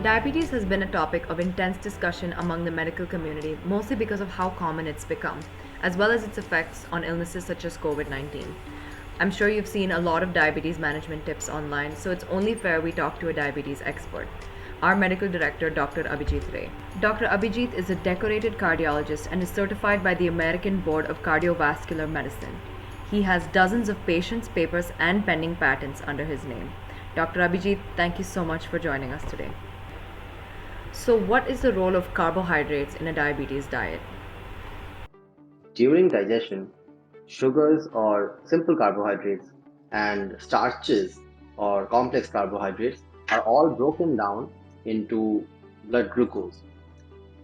Diabetes has been a topic of intense discussion among the medical community, mostly because of how common it's become, as well as its effects on illnesses such as COVID-19. I'm sure you've seen a lot of diabetes management tips online, so it's only fair we talk to a diabetes expert. Our medical director, Dr. Abhijit Ray. Dr. Abhijit is a decorated cardiologist and is certified by the American Board of Cardiovascular Medicine. He has dozens of patients, papers, and pending patents under his name. Dr. Abhijit, thank you so much for joining us today. So, what is the role of carbohydrates in a diabetes diet? During digestion, sugars or simple carbohydrates and starches or complex carbohydrates are all broken down into blood glucose.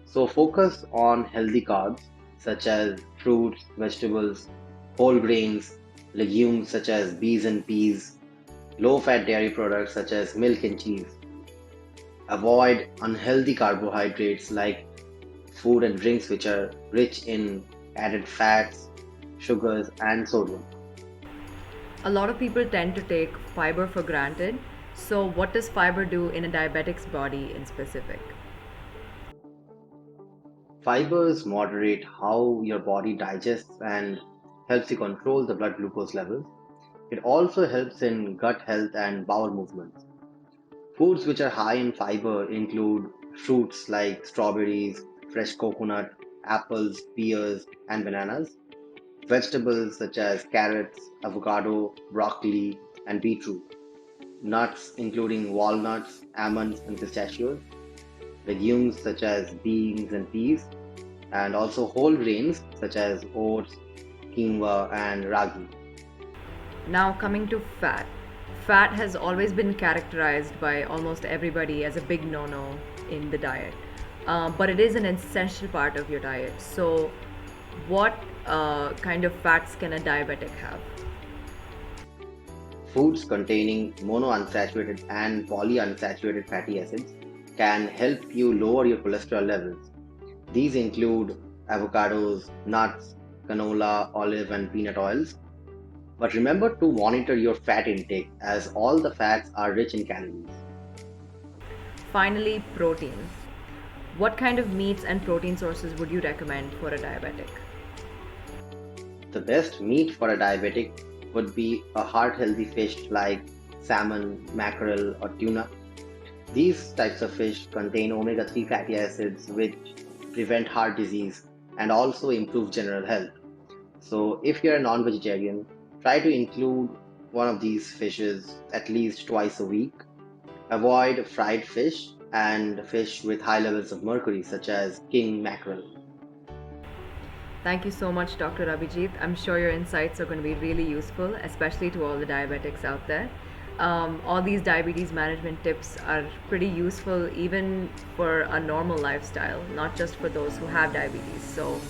So focus on healthy carbs such as fruits, vegetables, whole grains, legumes such as beans and peas, low fat dairy products such as milk and cheese. Avoid unhealthy carbohydrates like food and drinks which are rich in added fats, sugars, and sodium. A lot of people tend to take fiber for granted. So, what does fiber do in a diabetic's body in specific? Fibers moderate how your body digests and helps you control the blood glucose levels. It also helps in gut health and bowel movements. Foods which are high in fiber include fruits like strawberries, fresh coconut, apples, pears, and bananas. Vegetables such as carrots, avocado, broccoli, and beetroot. Nuts including walnuts, almonds, and pistachios. Legumes such as beans and peas, and also whole grains such as oats, quinoa, and ragi. Now, coming to fat. Fat has always been characterized by almost everybody as a big no no in the diet. But it is an essential part of your diet. So, what kind of fats can a diabetic have? Foods containing monounsaturated and polyunsaturated fatty acids can help you lower your cholesterol levels. These include avocados, nuts, canola, olive, and peanut oils. But remember to monitor your fat intake as all the fats are rich in calories. Finally, protein. What kind of meats and protein sources would you recommend for a diabetic? The best meat for a diabetic would be a heart healthy fish like salmon, mackerel, or tuna. These types of fish contain omega 3 fatty acids which prevent heart disease and also improve general health. So, if you're a non vegetarian, try to include one of these fishes at least twice a week. Avoid fried fish and fish with high levels of mercury, such as king mackerel. Thank you so much, Dr. Abhijit. I'm sure your insights are going to be really useful, especially to all the diabetics out there. All these diabetes management tips are pretty useful even for a normal lifestyle, not just for those who have diabetes. So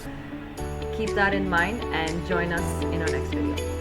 keep that in mind and join us in our next video.